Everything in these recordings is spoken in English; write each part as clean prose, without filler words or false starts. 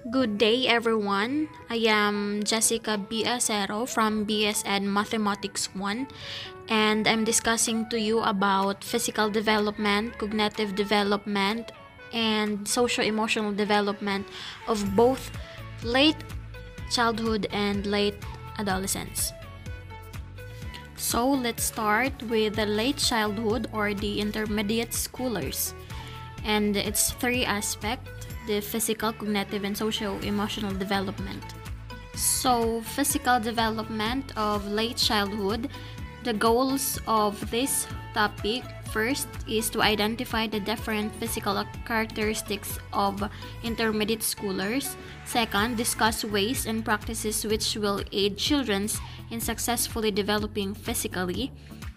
Good day, everyone. I am Jessica Biasero from BS Ed Mathematics 1, and I'm discussing to you about physical development, cognitive development, and socio-emotional development of both late childhood and late adolescence. So let's start with the late childhood or the intermediate schoolers. And its three aspects: the physical, cognitive, and socio-emotional development. So, physical development of late childhood, the goals of this topic first is to identify the different physical characteristics of intermediate schoolers. Second, discuss ways and practices which will aid children in successfully developing physically.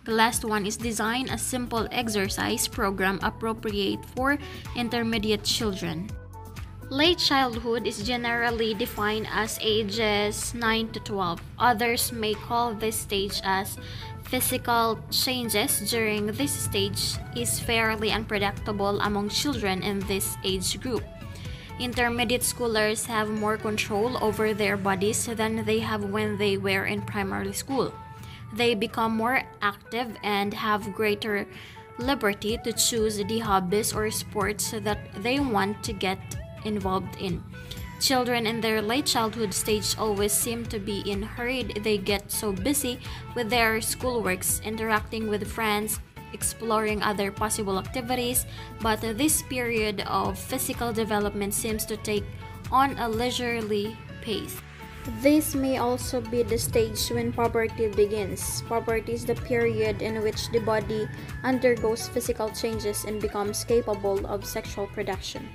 The last one is design a simple exercise program appropriate for intermediate children. Late childhood is generally defined as ages 9 to 12. Others may call this stage as physical changes during this stage is fairly unpredictable among children in this age group. Intermediate schoolers have more control over their bodies than they have when they were in primary school. They become more active and have greater liberty to choose the hobbies or sports that they want to get involved in. Children in their late childhood stage always seem to be in hurry. They get so busy with their schoolworks, interacting with friends, exploring other possible activities, but this period of physical development seems to take on a leisurely pace. This may also be the stage when puberty begins. Puberty is the period in which the body undergoes physical changes and becomes capable of sexual production.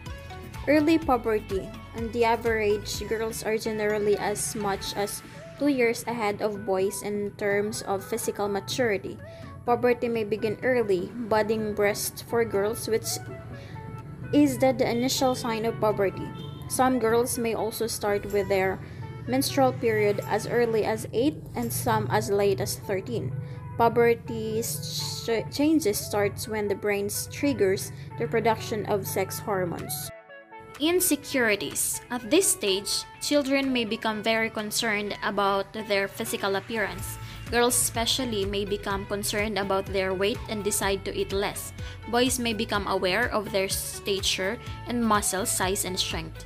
Early puberty. On the average, girls are generally as much as 2 years ahead of boys in terms of physical maturity. Puberty may begin early, budding breast for girls, which is the initial sign of puberty. Some girls may also start with their menstrual period as early as 8 and some as late as 13. Puberty changes starts when the brain triggers the production of sex hormones. Insecurities. At this stage, children may become very concerned about their physical appearance. Girls especially may become concerned about their weight and decide to eat less. Boys may become aware of their stature and muscle size and strength.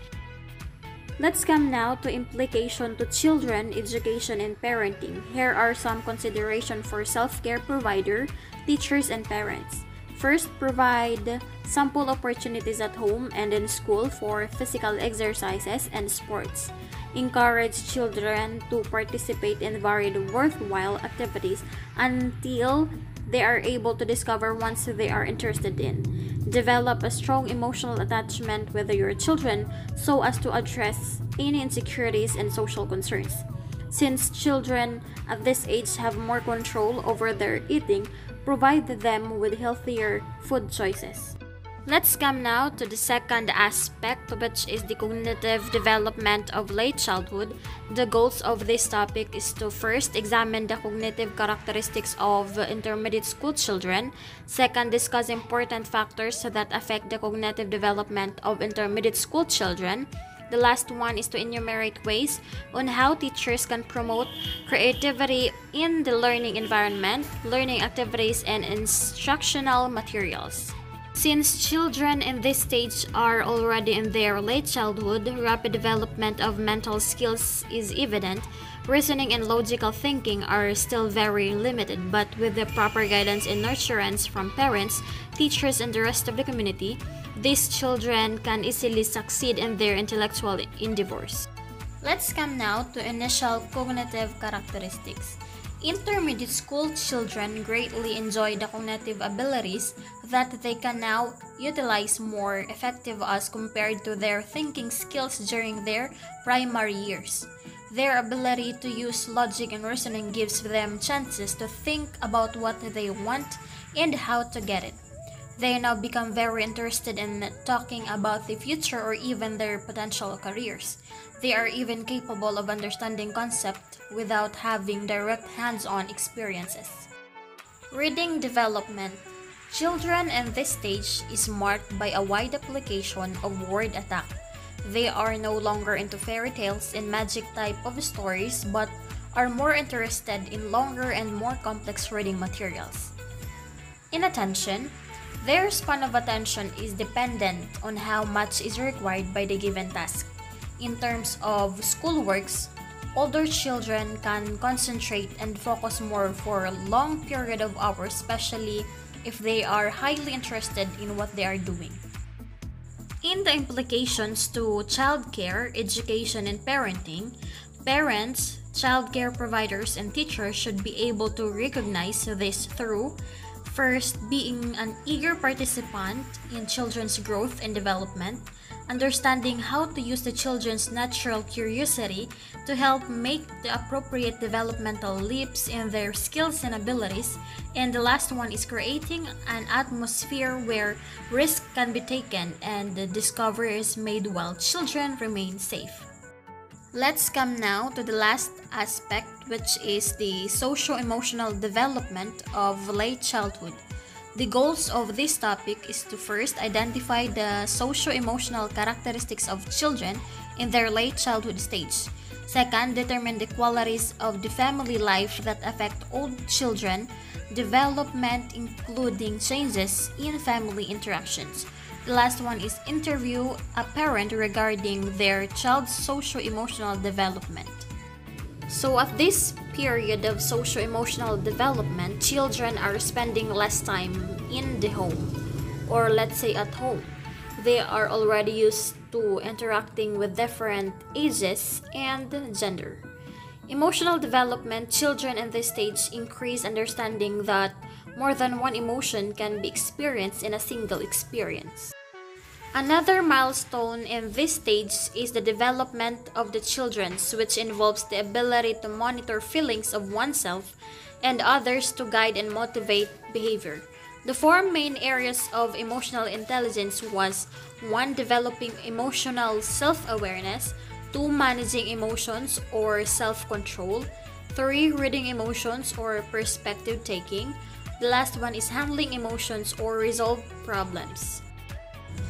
Let's come now to implication to children, education, and parenting. Here are some considerations for self-care provider, teachers, and parents. First, provide sample opportunities at home and in school for physical exercises and sports. Encourage children to participate in varied worthwhile activities until they are able to discover ones they are interested in. Develop a strong emotional attachment with your children so as to address any insecurities and social concerns. Since children at this age have more control over their eating, provide them with healthier food choices. Let's come now to the second aspect, which is the cognitive development of late childhood. The goals of this topic is to first examine the cognitive characteristics of intermediate school children. Second, discuss important factors that affect the cognitive development of intermediate school children. The last one is to enumerate ways on how teachers can promote creativity in the learning environment, learning activities, and instructional materials. Since children in this stage are already in their late childhood, rapid development of mental skills is evident. Reasoning and logical thinking are still very limited, but with the proper guidance and nurturance from parents, teachers, and the rest of the community, these children can easily succeed in their intellectual endeavors. Let's come now to initial cognitive characteristics. Intermediate school children greatly enjoy the cognitive abilities that they can now utilize more effective as compared to their thinking skills during their primary years. Their ability to use logic and reasoning gives them chances to think about what they want and how to get it. They now become very interested in talking about the future or even their potential careers. They are even capable of understanding concepts without having direct hands-on experiences. Reading development. Children in this stage is marked by a wide application of word attack. They are no longer into fairy tales and magic type of stories, but are more interested in longer and more complex reading materials. In attention, their span of attention is dependent on how much is required by the given task. In terms of schoolworks, older children can concentrate and focus more for a long period of hours, especially if they are highly interested in what they are doing. In the implications to childcare, education, and parenting, parents, childcare providers, and teachers should be able to recognize this through first, being an eager participant in children's growth and development, understanding how to use the children's natural curiosity to help make the appropriate developmental leaps in their skills and abilities, and the last one is creating an atmosphere where risk can be taken and the discovery is made while children remain safe. Let's come now to the last aspect, which is the socio-emotional development of late childhood. The goals of this topic is to first identify the socio-emotional characteristics of children in their late childhood stage. Second, determine the qualities of the family life that affect old children development, including changes in family interactions. The last one is interview a parent regarding their child's socio-emotional development. So at this period of socio-emotional development, children are spending less time in the home, or let's say at home. They are already used to interacting with different ages and gender. Emotional development, children in this stage increase understanding that more than one emotion can be experienced in a single experience. Another milestone in this stage is the development of the children, which involves the ability to monitor feelings of oneself and others to guide and motivate behavior. The four main areas of emotional intelligence was 1. Developing emotional self-awareness, 2. Managing emotions or self-control, 3. Reading emotions or perspective taking. The last one is handling emotions or resolve problems.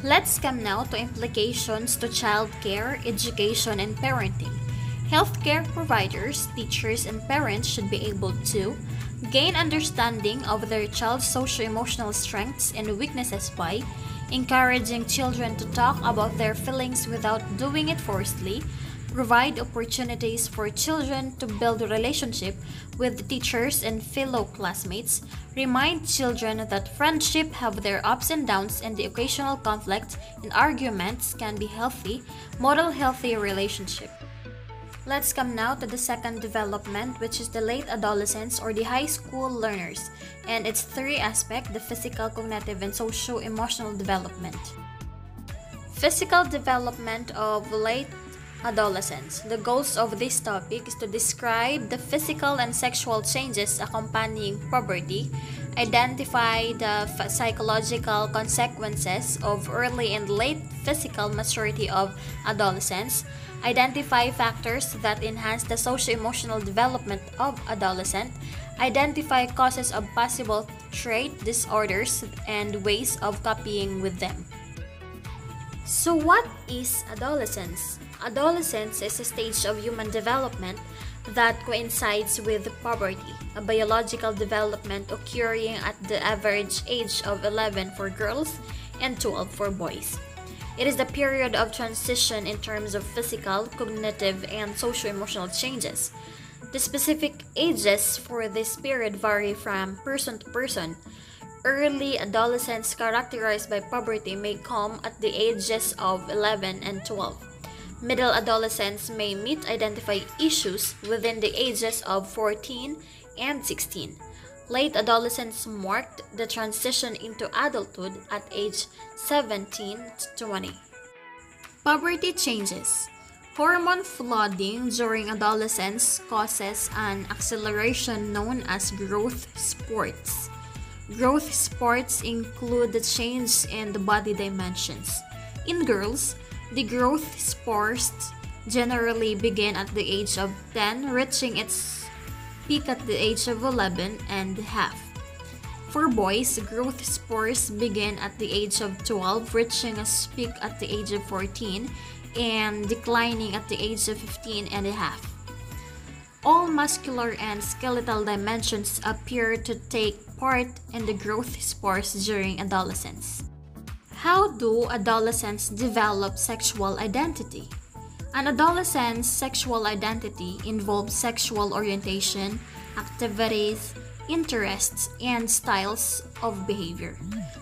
Let's come now to implications to childcare, education, and parenting. Healthcare providers, teachers, and parents should be able to gain understanding of their child's socio-emotional strengths and weaknesses by encouraging children to talk about their feelings without doing it forcefully, provide opportunities for children to build a relationship with teachers and fellow classmates, remind children that friendship have their ups and downs and the occasional conflict and arguments can be healthy, model healthy relationship. Let's come now to the second development, which is the late adolescence or the high school learners, and its three aspects: the physical, cognitive, and socio-emotional development. Physical development of late adolescence. The goals of this topic is to describe the physical and sexual changes accompanying puberty, identify the psychological consequences of early and late physical maturity of adolescence, identify factors that enhance the socio-emotional development of adolescent, identify causes of possible trait disorders and ways of coping with them. So what is adolescence? Adolescence is a stage of human development that coincides with puberty, a biological development occurring at the average age of 11 for girls and 12 for boys. It is the period of transition in terms of physical, cognitive, and socio-emotional changes. The specific ages for this period vary from person to person. Early adolescence characterized by puberty may come at the ages of 11 and 12. Middle adolescents may identify issues within the ages of 14 and 16. Late adolescence marked the transition into adulthood at age 17 to 20. Puberty changes. Hormone flooding during adolescence causes an acceleration known as growth spurts. Growth spurts include the change in the body dimensions. In girls, the growth spurts generally begin at the age of 10, reaching its peak at the age of 11 and a half. For boys, growth spurts begin at the age of 12, reaching a peak at the age of 14, and declining at the age of 15 and a half. All muscular and skeletal dimensions appear to take part in the growth spurs during adolescence. How do adolescents develop sexual identity? An adolescent's sexual identity involves sexual orientation, activities, interests, and styles of behavior.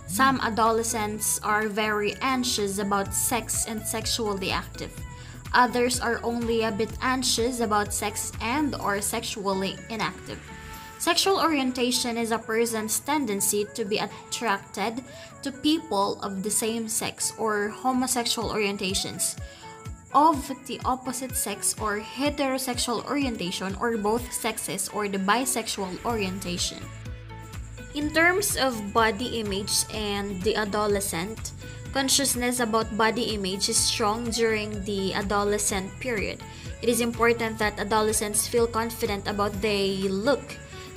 Some adolescents are very anxious about sex and sexually active. Others are only a bit anxious about sex and or sexually inactive. Sexual orientation is a person's tendency to be attracted to people of the same sex or homosexual orientations, of the opposite sex or heterosexual orientation or both sexes or the bisexual orientation. In terms of body image and the adolescent, consciousness about body image is strong during the adolescent period. It is important that adolescents feel confident about their look,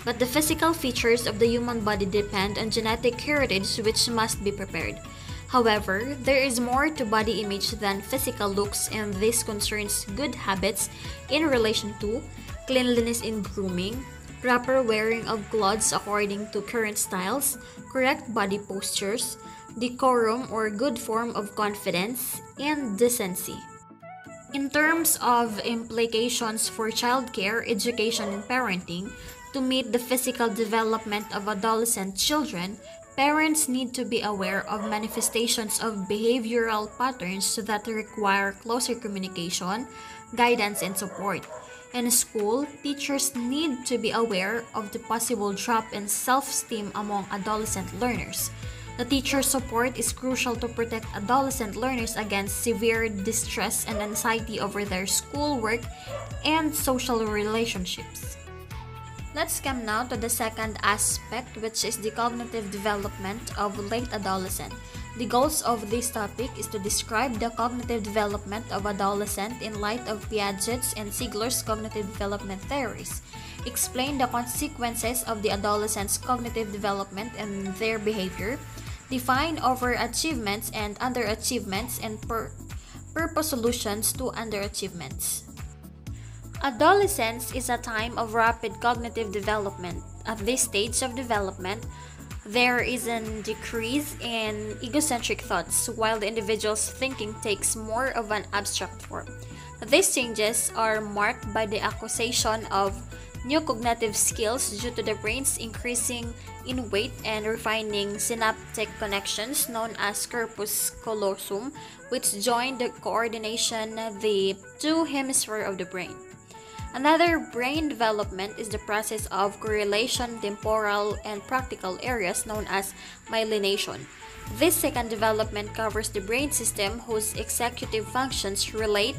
but the physical features of the human body depend on genetic heritage which must be prepared. However, there is more to body image than physical looks, and this concerns good habits in relation to cleanliness in grooming, proper wearing of clothes according to current styles, correct body postures, decorum or good form of confidence, and decency. In terms of implications for childcare, education, and parenting, to meet the physical development of adolescent children, parents need to be aware of manifestations of behavioral patterns that require closer communication, guidance, and support. In school, teachers need to be aware of the possible drop in self-esteem among adolescent learners. The teacher support is crucial to protect adolescent learners against severe distress and anxiety over their schoolwork and social relationships. Let's come now to the second aspect, which is the cognitive development of late adolescent. The goals of this topic is to describe the cognitive development of adolescent in light of Piaget's and Ziegler's cognitive development theories, explain the consequences of the adolescent's cognitive development and their behavior, define overachievements and underachievements, and purpose solutions to underachievements. Adolescence is a time of rapid cognitive development. At this stage of development, there is a decrease in egocentric thoughts, while the individual's thinking takes more of an abstract form. These changes are marked by the acquisition of new cognitive skills due to the brain's increasing in weight and refining synaptic connections known as corpus callosum, which join the coordination of the two hemispheres of the brain. Another brain development is the process of correlation temporal and practical areas known as myelination. This second development covers the brain system whose executive functions relate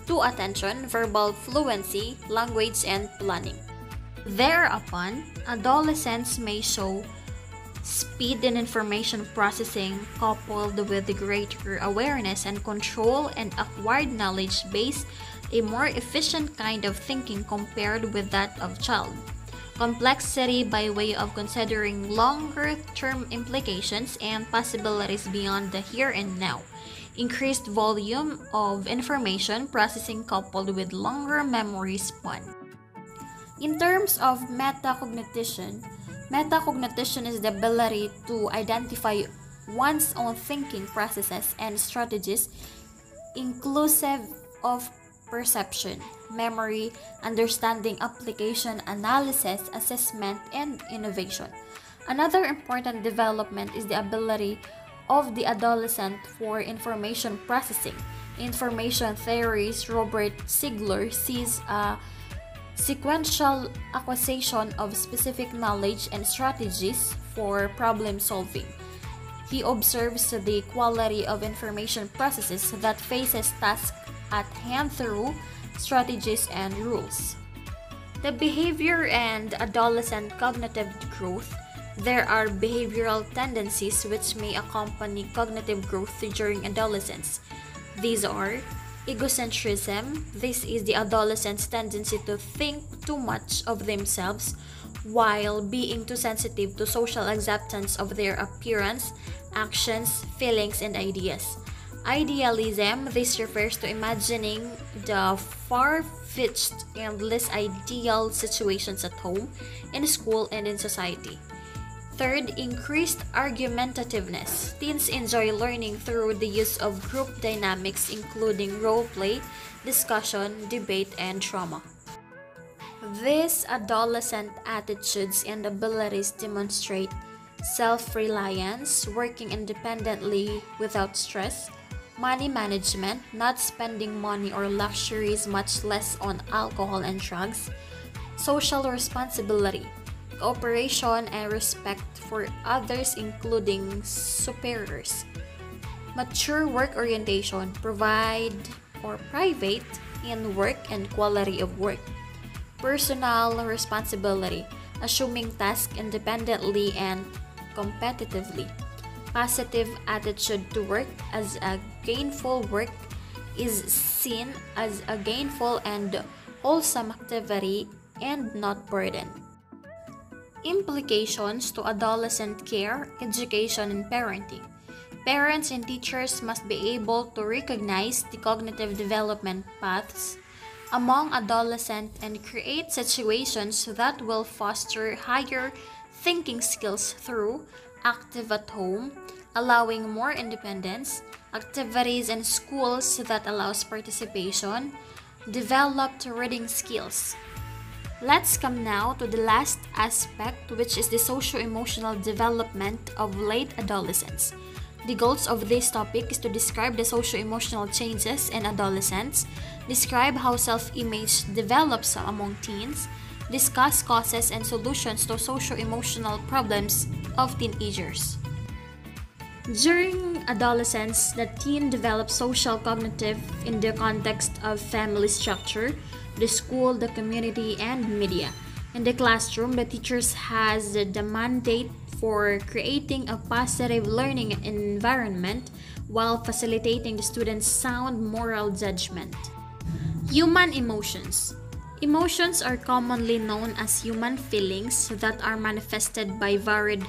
to attention, verbal fluency, language, and planning. Thereupon, adolescents may show speed in information processing coupled with the greater awareness and control and acquired knowledge base, a more efficient kind of thinking compared with that of child. Complexity by way of considering longer-term implications and possibilities beyond the here and now. Increased volume of information processing coupled with longer memory span. In terms of metacognition is the ability to identify one's own thinking processes and strategies inclusive of perception, memory, understanding, application, analysis, assessment, and innovation. Another important development is the ability of the adolescent for information processing. Information theories, Robert Ziegler sees a sequential acquisition of specific knowledge and strategies for problem solving. He observes the quality of information processes that faces tasks at hand through strategies and rules. The behavior and adolescent cognitive growth. There are behavioral tendencies which may accompany cognitive growth during adolescence. These are egocentrism. This is the adolescent's tendency to think too much of themselves while being too sensitive to social acceptance of their appearance, actions, feelings, and ideas. Idealism, this refers to imagining the far-fetched and less ideal situations at home, in school, and in society. Third, increased argumentativeness. Teens enjoy learning through the use of group dynamics, including role play, discussion, debate, and drama. These adolescent attitudes and abilities demonstrate self-reliance, working independently without stress, money management, not spending money or luxuries, much less on alcohol and drugs, social responsibility, cooperation, and respect for others, including superiors. Mature work orientation, provide or private in work and quality of work. Personal responsibility, assuming tasks independently and competitively. Positive attitude to work as a gainful work is seen as a gainful and wholesome activity and not burden. Implications to adolescent care, education, and parenting. Parents and teachers must be able to recognize the cognitive development paths among adolescents and create situations that will foster higher thinking skills through active at home, allowing more independence, activities in schools that allows participation, developed reading skills. Let's come now to the last aspect, which is the socio-emotional development of late adolescence. The goals of this topic is to describe the socio-emotional changes in adolescents, describe how self-image develops among teens, discuss causes and solutions to socio-emotional problems of teenagers. During adolescence, the teen develops social cognitive in the context of family structure, the school, the community, and media. In the classroom, the teachers has the mandate for creating a positive learning environment while facilitating the students' sound moral judgment. Human emotions. Emotions are commonly known as human feelings that are manifested by varied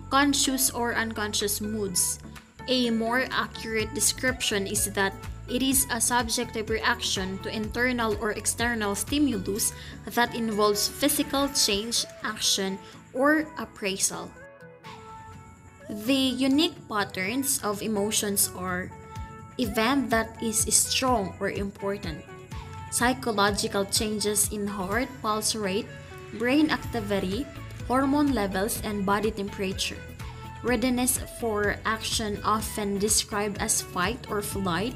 conscious or unconscious moods. A more accurate description is that it is a subjective reaction to internal or external stimulus that involves physical change, action, or appraisal. The unique patterns of emotions are event that is strong or important, psychological changes in heart pulse rate, brain activity, hormone levels, and body temperature. Readiness for action, often described as fight or flight,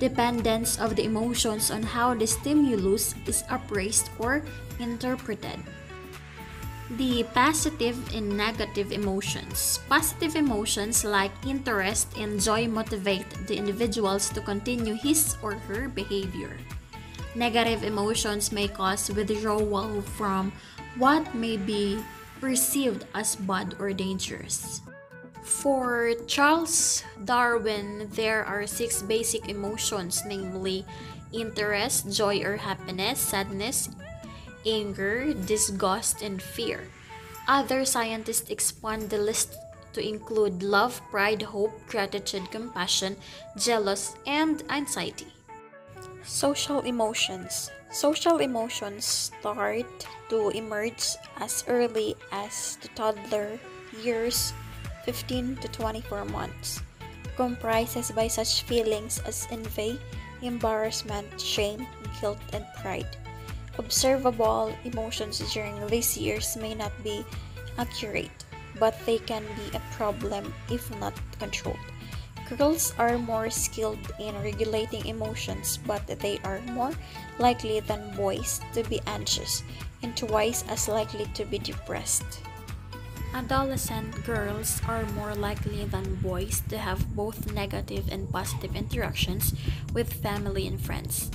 dependence of the emotions on how the stimulus is appraised or interpreted. The positive and negative emotions. Positive emotions like interest and joy motivate the individuals to continue his or her behavior. Negative emotions may cause withdrawal from what may be perceived as bad or dangerous. For Charles Darwin, there are 6 basic emotions, namely interest, joy or happiness, sadness, anger, disgust, and fear. Other scientists expand the list to include love, pride, hope, gratitude, compassion, jealous, and anxiety. Social emotions. Social emotions start to emerge as early as the toddler years, 15 to 24 months, comprises by such feelings as envy, embarrassment, shame, guilt, and pride. Observable emotions during these years may not be accurate, but they can be a problem if not controlled. Girls are more skilled in regulating emotions, but they are more likely than boys to be anxious and twice as likely to be depressed. Adolescent girls are more likely than boys to have both negative and positive interactions with family and friends.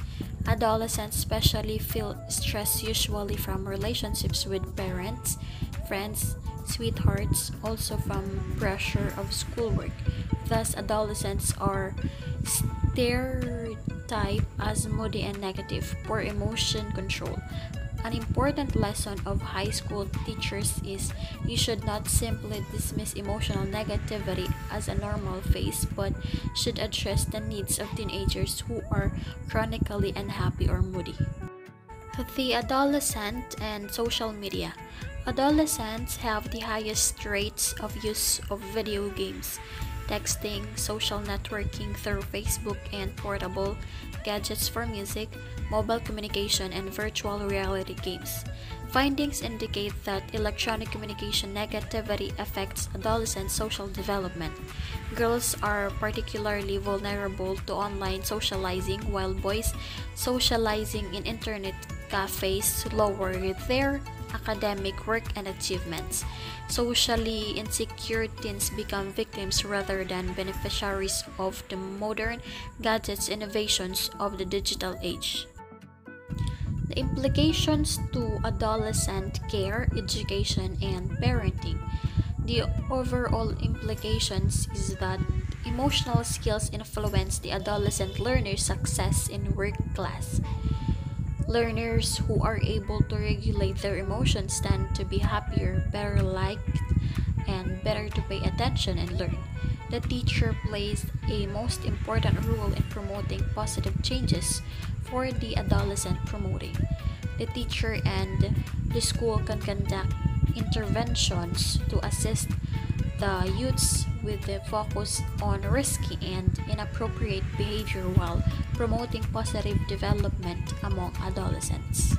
Adolescents especially feel stress usually from relationships with parents, friends, sweethearts, also from pressure of schoolwork. Thus, adolescents are stereotyped as moody and negative, poor emotion control, An important lesson of high school teachers is you should not simply dismiss emotional negativity as a normal phase, but should address the needs of teenagers who are chronically unhappy or moody. The adolescent and social media. Adolescents have the highest rates of use of video games, texting, social networking through Facebook and portable gadgets for music, mobile communication, and virtual reality games. Findings indicate that electronic communication negativity affects adolescent social development. Girls are particularly vulnerable to online socializing, while boys socializing in internet cafes lower their academic work and achievements. Socially insecure teens become victims rather than beneficiaries of the modern gadgets innovations of the digital age. The implications to adolescent care, education, and parenting. The overall implications is that emotional skills influence the adolescent learner's success in work class. Learners who are able to regulate their emotions tend to be happier, better liked, and better to pay attention and learn. The teacher plays a most important role in promoting positive changes for the adolescent promoting. The teacher and the school can conduct interventions to assist the youths with the focus on risky and inappropriate behavior while promoting positive development among adolescents.